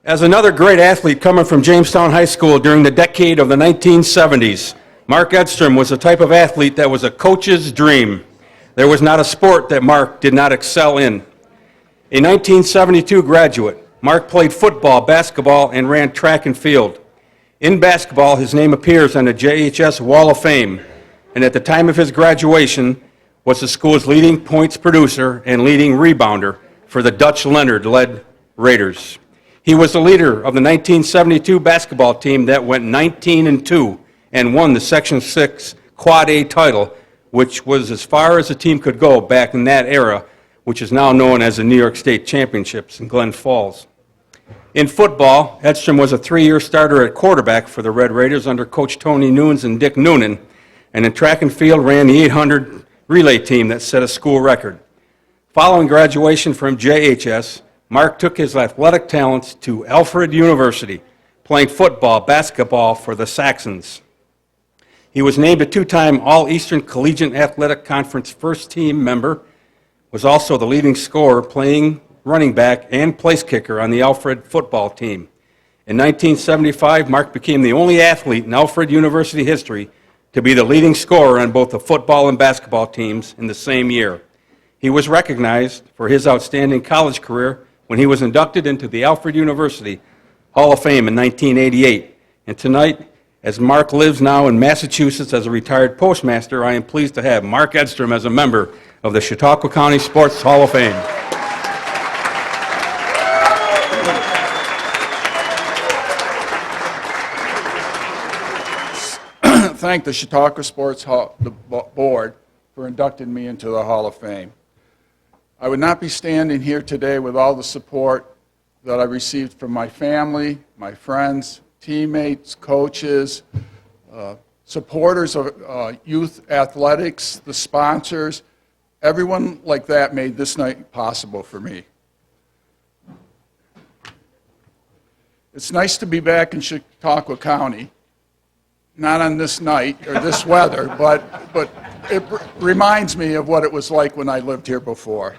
As another great athlete coming from Jamestown High School during the decade of the 1970s, Mark Edstrom was the type of athlete that was a coach's dream. There was not a sport that Mark did not excel in. A 1972 graduate, Mark played football, basketball, and ran track and field. In basketball, his name appears on the JHS Wall of Fame, and at the time of his graduation was the school's leading points producer and leading rebounder for the Dutch Leonard-led Raiders. He was the leader of the 1972 basketball team that went 19-2 and won the Section 6 Quad A title, which was as far as the team could go back in that era, which is now known as the New York State Championships in Glen Falls. In football, Edstrom was a 3-year starter at quarterback for the Red Raiders under Coach Tony Nunes and Dick Noonan, and in track and field ran the 800 relay team that set a school record. Following graduation from JHS, Mark took his athletic talents to Alfred University, playing football, basketball for the Saxons. He was named a 2-time All-Eastern Collegiate Athletic Conference first-team member, was also the leading scorer, playing running back and place kicker on the Alfred football team. In 1975, Mark became the only athlete in Alfred University history to be the leading scorer on both the football and basketball teams in the same year. He was recognized for his outstanding college career when he was inducted into the Alfred University Hall of Fame in 1988. And tonight, as Mark lives now in Massachusetts as a retired postmaster, I am pleased to have Mark Edstrom as a member of the Chautauqua County Sports Hall of Fame. Thank the Chautauqua Sports Board for inducting me into the Hall of Fame. I would not be standing here today with all the support that I received from my family, my friends, teammates, coaches, supporters of youth athletics, the sponsors. Everyone like that made this night possible for me. It's nice to be back in Chautauqua County. Not on this night or this weather, but it reminds me of what it was like when I lived here before.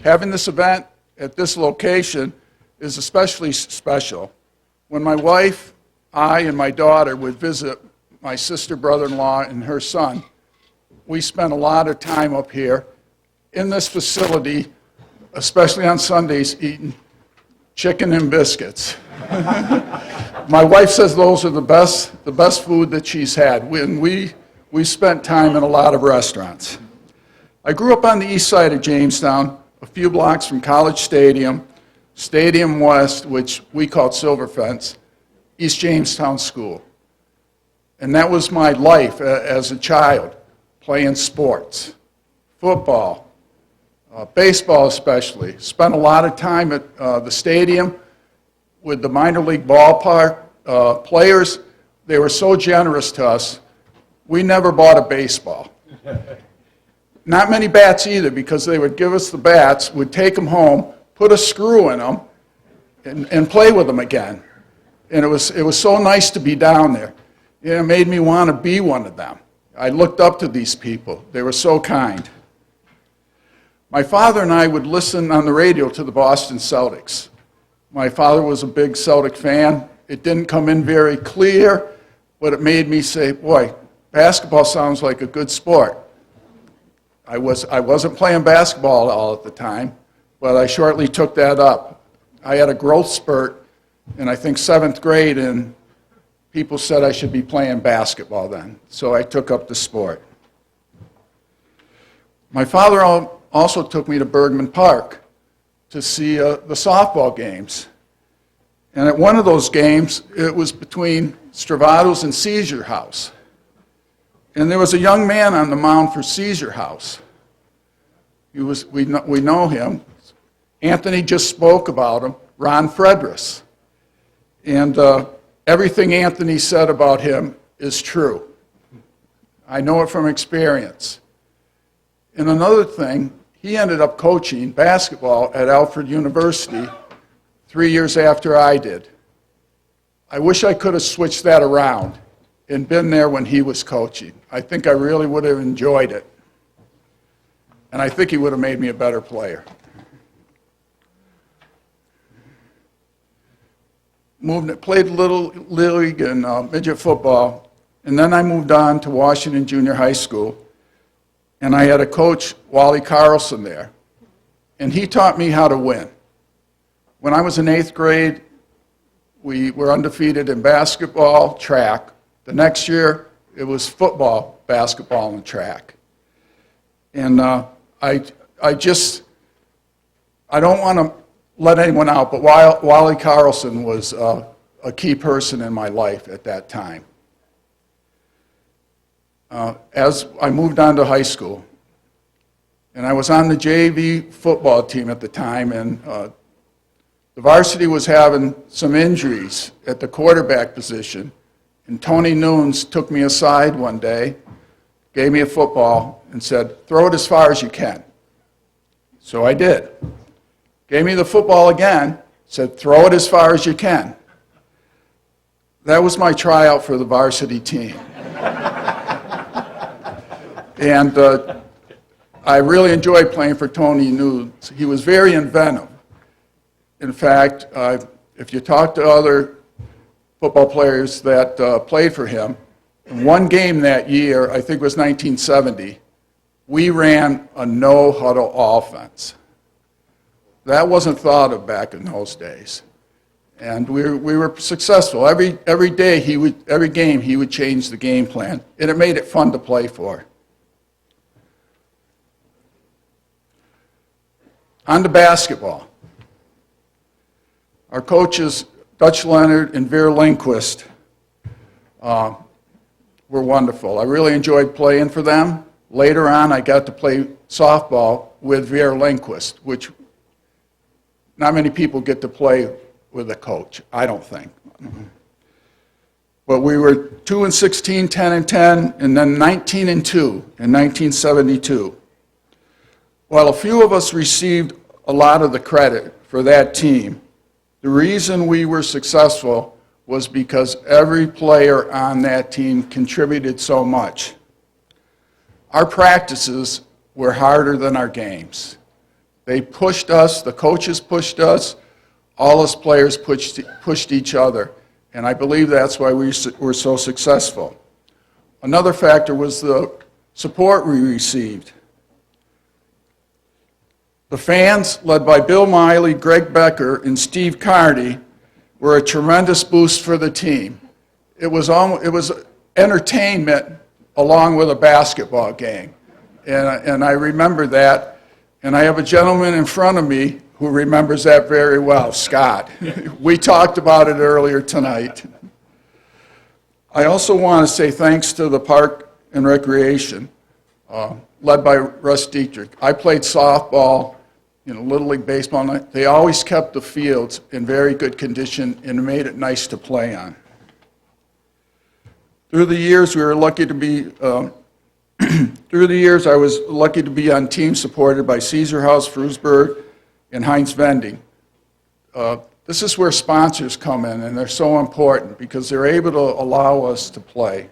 Having this event at this location is especially special. When my wife, I, and my daughter would visit my sister, brother-in-law, and her son, we spent a lot of time up here in this facility, especially on Sundays, eating chicken and biscuits. My wife says those are the best food that she's had. We spent time in a lot of restaurants. I grew up on the east side of Jamestown, a few blocks from College Stadium, Stadium West, which we called Silver Fence, East Jamestown School. And that was my life as a child, playing sports, football, baseball especially. Spent a lot of time at the stadium with the minor league ballpark players. They were so generous to us, we never bought a baseball. Not many bats either, because they would give us the bats, would take them home, put a screw in them, and play with them again. And it was so nice to be down there. It made me want to be one of them. I looked up to these people. They were so kind. My father and I would listen on the radio to the Boston Celtics. My father was a big Celtic fan. It didn't come in very clear, but it made me say, boy, basketball sounds like a good sport. I wasn't playing basketball all at the time, but I shortly took that up. I had a growth spurt in, I think, 7th grade, and people said I should be playing basketball then, so I took up the sport. My father also took me to Bergman Park to see the softball games. And at one of those games, it was between Stravato's and Seizure House. And there was a young man on the mound for Seizure House. We know him. Anthony just spoke about him, Ron Fredris. And everything Anthony said about him is true. I know it from experience. And another thing, he ended up coaching basketball at Alfred University 3 years after I did. I wish I could have switched that around and been there when he was coaching. I think I really would have enjoyed it. And I think he would have made me a better player. played Little League and midget football, and then I moved on to Washington Junior High School, and I had a coach, Wally Carlson, there, and he taught me how to win. When I was in 8th grade, we were undefeated in basketball, track. The next year, it was football, basketball, and track. And I don't want to let anyone out, but Wally Carlson was a key person in my life at that time. As I moved on to high school, and I was on the JV football team at the time, and the varsity was having some injuries at the quarterback position, and Tony Nunes took me aside one day, gave me a football, and said, "Throw it as far as you can." So I did. Gave me the football again, said, "Throw it as far as you can." That was my tryout for the varsity team. And I really enjoyed playing for Tony Nunes. He was very inventive. In fact, if you talk to other football players that played for him, in one game that year, I think it was 1970, we ran a no-huddle offense. That wasn't thought of back in those days. And we were successful. Every day, every game, he would change the game plan, and it made it fun to play for. On to basketball. Our coaches, Dutch Leonard and Veer Lindquist, were wonderful. I really enjoyed playing for them. Later on, I got to play softball with Veer Lindquist, which not many people get to play with a coach, I don't think. But we were 2-16, 10-10, and then 19-2 in 1972. While a few of us received a lot of the credit for that team, the reason we were successful was because every player on that team contributed so much. Our practices were harder than our games. They pushed us, the coaches pushed us, all us players pushed each other, and I believe that's why we were so successful. Another factor was the support we received. The fans, led by Bill Miley, Greg Becker, and Steve Carney, were a tremendous boost for the team. It was entertainment along with a basketball game, and I remember that. And I have a gentleman in front of me who remembers that very well, Scott. We talked about it earlier tonight. I also want to say thanks to the Park and Recreation, led by Russ Dietrich. I played softball, Little League baseball. They always kept the fields in very good condition and made it nice to play on. Through the years, we were lucky to be Through the years, I was lucky to be on teams supported by CSHOF, Frewsburg, and Heinz Vending. This is where sponsors come in, and they're so important because they're able to allow us to play.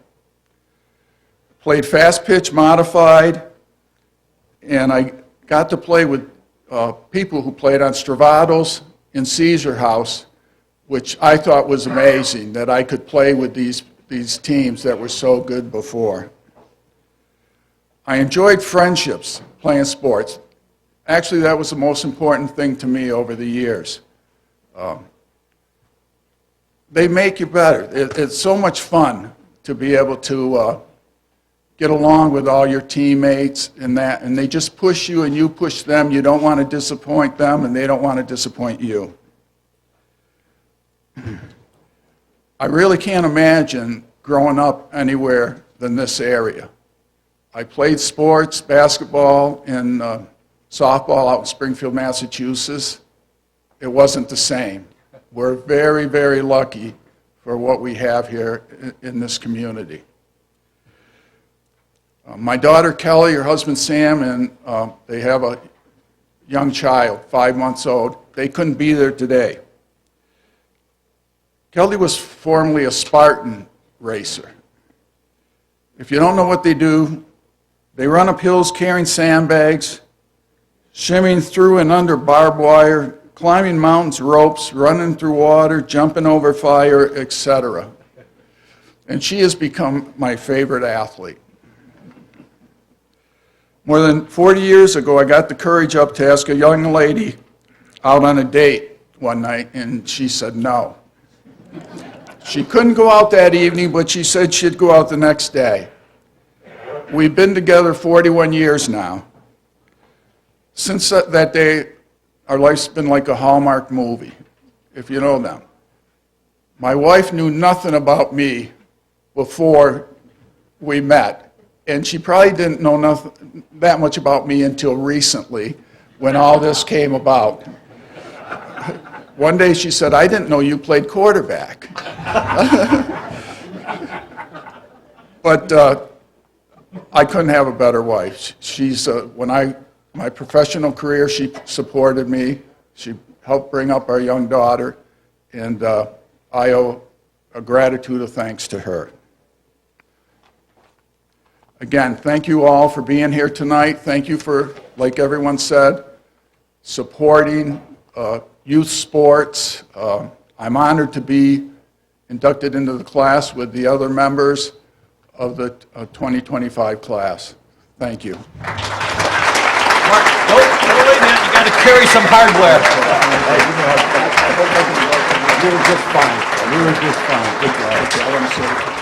Played fast pitch modified, and I got to play with people who played on Stravatos and CSHOF, which I thought was amazing, that I could play with these teams that were so good before. I enjoyed friendships playing sports. Actually, that was the most important thing to me over the years. They make you better. It's so much fun to be able to get along with all your teammates and they just push you and you push them. You don't want to disappoint them and they don't want to disappoint you. I really can't imagine growing up anywhere than this area. I played sports, basketball, and softball out in Springfield, Massachusetts. It wasn't the same. We're very, very lucky for what we have here in this community. My daughter Kelly, her husband Sam, and they have a young child, 5 months old. They couldn't be there today. Kelly was formerly a Spartan racer. If you don't know what they do, they run up hills carrying sandbags, shimmying through and under barbed wire climbing mountains, ropes, running through water, jumping over fire, etc. And she has become my favorite athlete. More than 40 years ago, I got the courage up to ask a young lady out on a date one night, and she said no. She couldn't go out that evening, but she said she'd go out the next day. We've been together 41 years now. Since that day, our life's been like a Hallmark movie, if you know them. My wife knew nothing about me before we met, and she probably didn't know that much about me until recently, when all this came about. One day she said, "I didn't know you played quarterback." But I couldn't have a better wife. She's my professional career, she supported me. She helped bring up our young daughter, and I owe a gratitude of thanks to her. Again, thank you all for being here tonight. Thank you for, like everyone said, supporting youth sports. I'm honored to be inducted into the class with the other members of the 2025 class. Thank you. Mark, no, wait a minute. You got to carry some hardware. You were just fine. You were just fine. Good job. Okay, I want to say